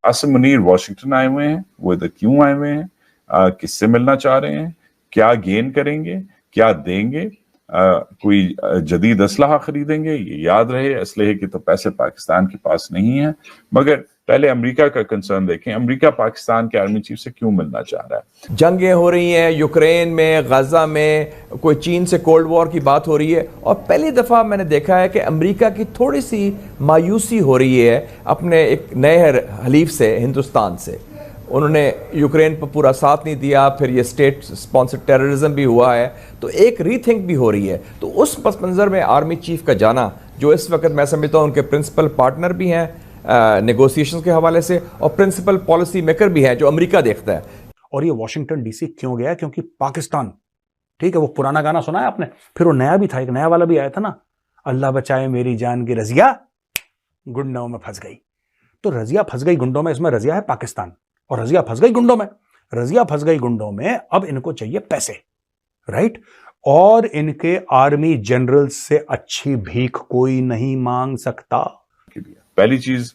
Asim Munir Washington आए हुए हैं, वो इधर क्यों आए हुए हैं, किससे मिलना चाह रहे हैं, क्या गेन करेंगे, क्या देंगे, कोई जदीद असलहा खरीदेंगे। ये याद रहे, असलहे के तो पैसे पाकिस्तान के पास नहीं है। मगर पहले अमेरिका का कंसर्न देखें, अमेरिका पाकिस्तान के आर्मी चीफ से क्यों मिलना चाह रहा है। जंगें हो रही हैं यूक्रेन में, गाजा में, कोई चीन से कोल्ड वॉर की बात हो रही है, और पहली दफ़ा मैंने देखा है कि अमेरिका की थोड़ी सी मायूसी हो रही है अपने एक नए हलीफ से, हिंदुस्तान से। उन्होंने यूक्रेन पर पूरा साथ नहीं दिया, फिर ये स्टेट स्पॉन्सर्ड टेररिज्म भी हुआ है, तो एक रीथिंक भी हो रही है। तो उस पस मंज़र में आर्मी चीफ का जाना, जो इस वक्त मैं समझता हूँ उनके प्रिंसिपल पार्टनर भी हैं नेगोशिएशन के हवाले से, और प्रिंसिपल पॉलिसी मेकर भी है जो अमेरिका देखता है। और ये वॉशिंगटन डीसी क्यों गया? क्योंकि पाकिस्तान, ठीक है, वो पुराना गाना सुना है आपने, फिर वो नया भी था, एक नया वाला भी आया था ना, अल्लाह बचाए मेरी जान की रजिया गुंडों में फंस गई। तो रजिया फंस गई गुंडों में, इसमें रजिया है पाकिस्तान, और रजिया फंस गई गुंडों में। रजिया फंस गई गुंडों में, अब इनको चाहिए पैसे, राइट? और इनके आर्मी जनरल से अच्छी भीख कोई नहीं मांग सकता। पहली चीज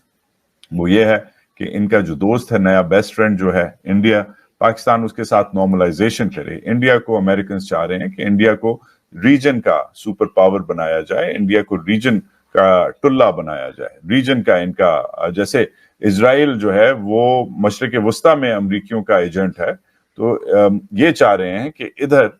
वो ये है कि इनका जो दोस्त है, नया बेस्ट फ्रेंड जो है इंडिया, पाकिस्तान उसके साथ नॉर्मलाइजेशन करे। इंडिया को अमेरिकन चाह रहे हैं कि इंडिया को रीजन का सुपर पावर बनाया जाए, इंडिया को रीजन का टुल्ला बनाया जाए, रीजन का इनका, जैसे इजराइल जो है वो मशरिक वस्ता में अमरीकियों का एजेंट है, तो ये चाह रहे हैं कि इधर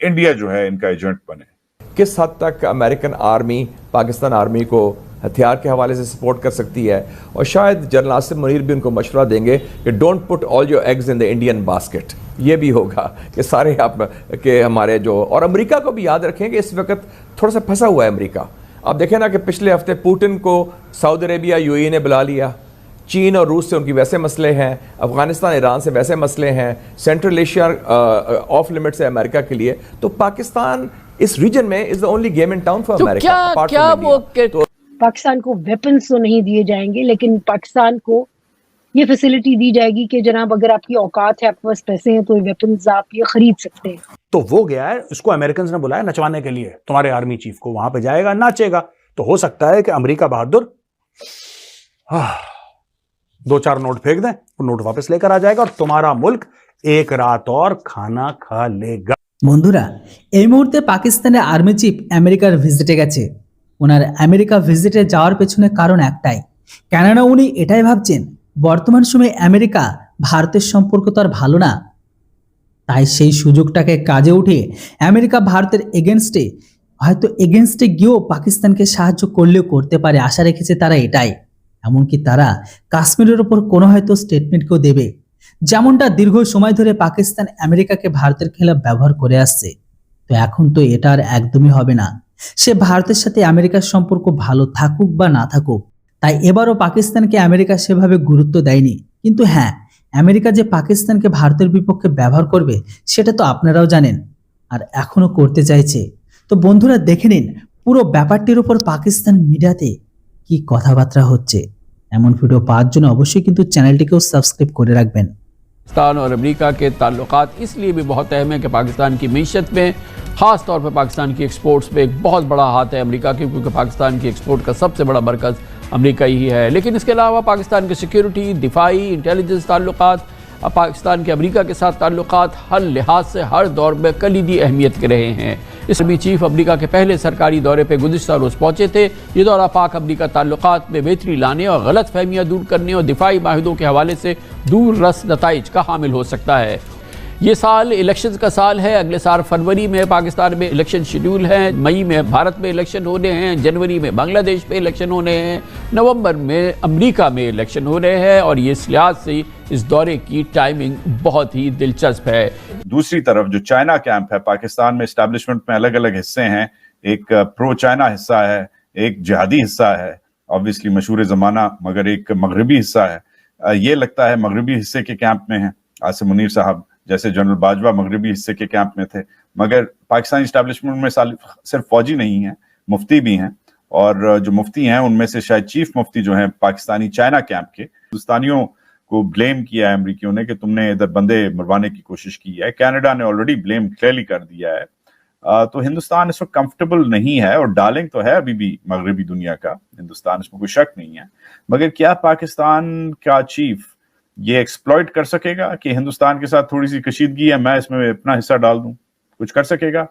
इंडिया जो है इनका एजेंट बने। किस हद तक अमेरिकन आर्मी पाकिस्तान आर्मी को हथियार के हवाले से सपोर्ट कर सकती है, और शायद जनरल आसिम मुनीर भी उनको मशवरा देंगे कि don't put all your eggs in the Indian basket. ये भी होगा कि सारे आप के हमारे जो, और अमेरिका को भी याद रखें कि इस वक्त थोड़ा सा फंसा हुआ है अमेरिका। आप देखें ना कि पिछले हफ्ते पुतिन को सऊदी अरेबिया यूएई ने बुला लिया, चीन और रूस से उनकी वैसे मसले हैं, अफगानिस्तान ईरान से वैसे मसले हैं, सेंट्रल एशिया ऑफ लिमिट्स है अमेरिका के लिए। तो पाकिस्तान इस रीजन में is the only game in town for America. क्या वो पाकिस्तान को वेपन्स तो नहीं दिए जाएंगे, लेकिन पाकिस्तान को ये फैसिलिटी दी जाएगी कि जनाब अगर आपकी औकात है, आपके पास पैसे हैं, तो वेपन्स आप ये खरीद सकते हैं। तो वो गया है, उसको अमेरिकन ने बुलाया नचवाने के लिए, तुम्हारे आर्मी चीफ को, वहां पे जाएगा, नाचेगा। तो हो सकता है कि अमेरिका बहादुर 2-4 नोट फेंक दें, वो नोट वापस लेकर आ जाएगा, और तुम्हारा मुल्क एक रात और खाना खा लेगा। বন্ধুরা, এই মুহূর্তে পাকিস্তানের আর্মি চিফ আমেরিকার ভিজিটে গেছে। ওনার আমেরিকা ভিজিটে যাওয়ার পেছনে কারণ একটাই, কেননা উনি এটাই ভাবছেন বর্তমান সময়ে আমেরিকা ভারতের সম্পর্ক তো আর ভালো না, তাই সেই সুযোগটাকে কাজে উঠিয়ে আমেরিকা ভারতের এগেনস্টে, হয়তো এগেনস্টে গিয়েও পাকিস্তানকে সাহায্য করলেও করতে পারে, আশা রেখেছে তারা এটাই। এমনকি তারা কাশ্মীরের ওপর কোনো হয়তো স্টেটমেন্টকেও দেবে, যেমনটা দীর্ঘ সময় ধরে পাকিস্তান আমেরিকাকে ভারতের খেলাফ ব্যবহার করে আসছে। তো এখন তো এটা আর একদমই হবে না, সে ভারতের সাথে আমেরিকার সম্পর্ক ভালো থাকুক বা না থাকুক। তাই এবারও পাকিস্তানকে আমেরিকা সেভাবে গুরুত্ব দেয়নি, কিন্তু হ্যাঁ, আমেরিকা যে পাকিস্তানকে ভারতের বিপক্ষে ব্যবহার করবে সেটা তো আপনারাও জানেন, আর এখনো করতে চাইছে। তো বন্ধুরা দেখে নিন পুরো ব্যাপারটির উপর পাকিস্তান মিডিয়াতে কি কথাবার্তা হচ্ছে। এমন ভিডিও পাওয়ার জন্য অবশ্যই কিন্তু চ্যানেলটিকেও সাবস্ক্রাইব করে রাখবেন। पाकिस्तान और अमेरिका के ताल्लुकात इसलिए भी बहुत अहम है कि पाकिस्तान की मीशत में, ख़ास तौर पर पाकिस्तान की एक्सपोर्ट्स में एक बहुत बड़ा हाथ है अमेरिका की, क्योंकि पाकिस्तान की एक्सपोर्ट का सबसे बड़ा मरकज़ अमेरिका ही है। लेकिन इसके अलावा पाकिस्तान के सिक्योरिटी, दिफाई, इंटेलिजेंस ताल्लुकात, पाकिस्तान के अमेरिका के साथ ताल्लुकात हर लिहाज से हर दौर में कलीदी अहमियत के रहे हैं। इस आर्मी चीफ अमेरिका के पहले सरकारी दौरे पर गुज़िश्ता रोज़ पहुँचे थे। ये दौरा पाक अमेरिका ताल्लुकात में बेहतरी लाने और गलत फहमियाँ दूर करने और दिफाई माहिदों के हवाले से दूर रस नताइज का हामिल हो सकता है। ये साल इलेक्शंस का साल है। अगले साल फरवरी में पाकिस्तान में इलेक्शन शेड्यूल है, मई में भारत में इलेक्शन होने हैं, जनवरी में बांग्लादेश में इलेक्शन होने हैं, नवंबर में अमेरिका में इलेक्शन हो रहे हैं, और ये इस लिहाज से इस दौरे की टाइमिंग बहुत ही दिलचस्प है। दूसरी तरफ जो चाइना कैंप है, पाकिस्तान में एस्टैब्लिशमेंट में अलग अलग हिस्से हैं, एक प्रो चाइना हिस्सा है, एक जिहादी हिस्सा है, ऑब्वियसली मशहूर ज़माना, मगर एक मगरबी हिस्सा है। ये लगता है मगरबी हिस्से के कैंप में है आसिम मुनीर साहब, जैसे जनरल बाजवा मगरबी हिस्से के कैंप में थे। मगर पाकिस्तानी एस्टैब्लिशमेंट में सिर्फ फौजी नहीं है, मुफ्ती भी हैं, और जो मुफ्ती हैं उनमें से शायद चीफ मुफ्ती जो हैं पाकिस्तानी चाइना कैंप के, हिंदुस्तानियों को ब्लेम किया है अमरीकियों ने कि तुमने इधर बंदे मरवाने की कोशिश की है। कनाडा ने ऑलरेडी ब्लेम क्लियरली कर दिया है। تو ہندوستان اس وقت کمفرٹیبل نہیں ہے, اور ڈارلنگ تو ہے ابھی بھی مغربی دنیا کا ہندوستان, اس میں کوئی شک نہیں ہے, مگر کیا پاکستان کا چیف یہ ایکسپلوئٹ کر سکے گا کہ ہندوستان کے ساتھ تھوڑی سی کشیدگی ہے, میں اس میں اپنا حصہ ڈال دوں؟ کچھ کر سکے گا؟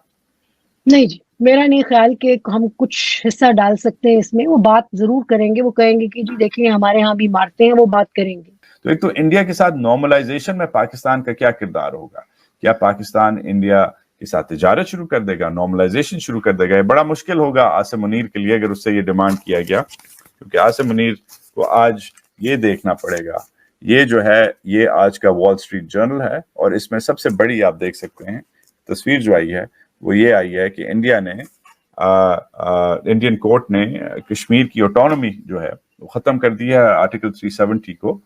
نہیں جی, میرا نہیں خیال کہ ہم کچھ حصہ ڈال سکتے ہیں اس میں. وہ بات ضرور کریں گے, وہ کہیں گے کہ جی دیکھیں ہمارے ہاں بھی مارتے ہیں, وہ بات کریں گے. تو ایک تو انڈیا کے ساتھ نارملائزیشن میں پاکستان کا کیا کردار ہوگا؟ کیا پاکستان انڈیا کے ساتھ تجارت شروع کر دے گا, نارملائزیشن شروع کر دے گا؟ یہ بڑا مشکل ہوگا عاصم منیر کے لیے اگر اس سے یہ ڈیمانڈ کیا گیا, کیونکہ عاصم منیر کو آج یہ دیکھنا پڑے گا. یہ جو ہے یہ آج کا وال اسٹریٹ جرنل ہے, اور اس میں سب سے بڑی آپ دیکھ سکتے ہیں تصویر جو آئی ہے وہ یہ آئی ہے کہ انڈیا نے انڈین کورٹ نے کشمیر کی آٹونومی جو ہے وہ ختم کر دیا ہے, آرٹیکل 370 کو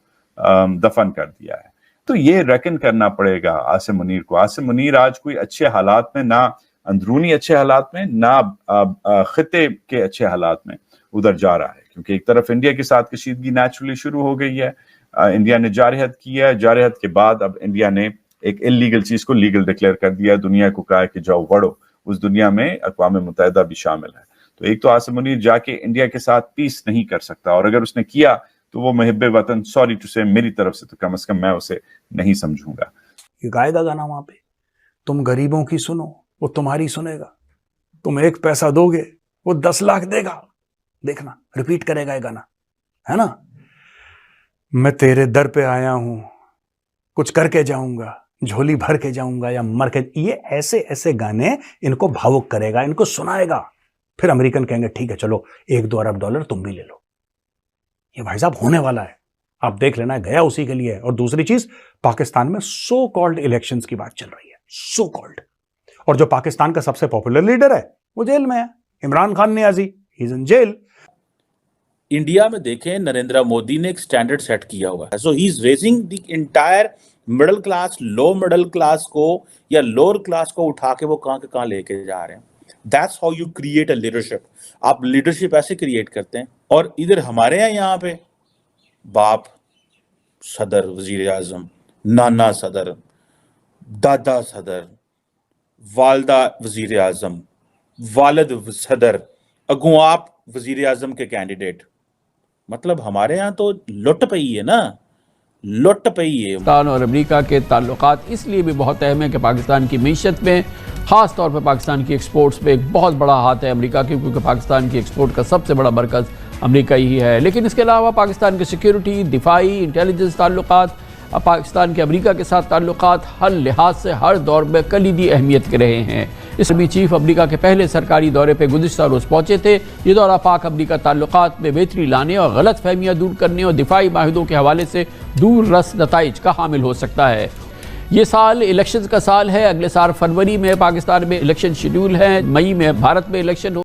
دفن کر دیا ہے. تو یہ ریکن کرنا پڑے گا عاصم منیر کو. عاصم منیر آج کوئی اچھے حالات میں, نہ اندرونی اچھے حالات میں, نہ خطے کے اچھے حالات میں ادھر جا رہا ہے, کیونکہ ایک طرف انڈیا کے ساتھ کشیدگی نیچرلی شروع ہو گئی ہے, انڈیا نے جارحیت کی ہے, جارحیت کے بعد اب انڈیا نے ایک انلیگل چیز کو لیگل ڈکلیئر کر دیا ہے, دنیا کو کہا ہے کہ جاؤ وڑو, اس دنیا میں اقوام متحدہ بھی شامل ہے. تو ایک تو عاصم منیر جا کے انڈیا کے ساتھ پیس نہیں کر سکتا, اور اگر اس نے کیا تو وہ محب وطن, سوری ٹو سے, میری طرف سے تو کم از کم میں اسے نہیں سمجھوں گا. یہ گائے گا گانا وہاں پہ, تم غریبوں کی سنو وہ تمہاری سنے گا, تم 1 پیسہ دو گے وہ 10 لاکھ دے گا. دیکھنا ریپیٹ کرے گا یہ گانا, ہے نا. میں تیرے در پہ آیا ہوں, کچھ کر کے جاؤں گا, جھولی بھر کے جاؤں گا یا مر کے. یہ ایسے ایسے گانے ان کو بھاوک کرے گا, ان کو سنائے گا. پھر امریکن کہیں گے ٹھیک ہے چلو $1-2 ارب تم بھی لے لو. یہ بھائی صاحب ہونے والا ہے, آپ دیکھ لینا, گیا اسی کے لیے. اور دوسری چیز, پاکستان میں سو کالڈ الیکشنز کی بات چل رہی ہے, سو کالڈ, اور جو پاکستان کا سب سے پاپولر لیڈر ہے وہ جیل میں ہے, عمران خان نیازی, ہی از ان جیل. انڈیا میں دیکھیں نریندر مودی نے ایک سٹینڈرڈ سیٹ کیا ہوا ہے. So he is raising the entire middle class, low middle class کو یا لوور کلاس کو اٹھا کے وہ کہاں کے کہاں لے کے جا رہے ہیں. That's how you create a leadership. آپ لیڈرشپ ایسے کریٹ کرتے ہیں. اور ادھر ہمارے یہاں پہ باپ صدر, وزیر اعظم, نانا صدر, دادا صدر, والدہ وزیر اعظم, والد صدر, اگوں آپ وزیر اعظم کے کینڈیڈیٹ. مطلب ہمارے ہاں تو لٹ پئی ہے نا, لٹ پئی ہے. پاکستان اور امریکہ کے تعلقات اس لیے بھی بہت اہم ہیں کہ پاکستان کی معیشت میں, خاص طور پہ پاکستان کی ایکسپورٹس پہ ایک بہت بڑا ہاتھ ہے امریکہ کی, کیونکہ پاکستان کی ایکسپورٹ کا سب سے بڑا مرکز امریکہ ہی ہے. لیکن اس کے علاوہ پاکستان کے سیکیورٹی, دفاعی, انٹیلیجنس تعلقات, پاکستان کے امریکہ کے ساتھ تعلقات ہر لحاظ سے ہر دور میں کلیدی اہمیت کے رہے ہیں. اس میں چیف امریکہ کے پہلے سرکاری دورے پہ گزشتہ روز پہنچے تھے. یہ دورہ پاک امریکہ تعلقات میں بہتری لانے اور غلط فہمیاں دور کرنے اور دفاعی معاہدوں کے حوالے سے دور رس نتائج کا حامل ہو سکتا ہے. یہ سال الیکشنز کا سال ہے. اگلے سال فروری میں پاکستان میں الیکشن شیڈول ہے, مئی میں بھارت میں الیکشن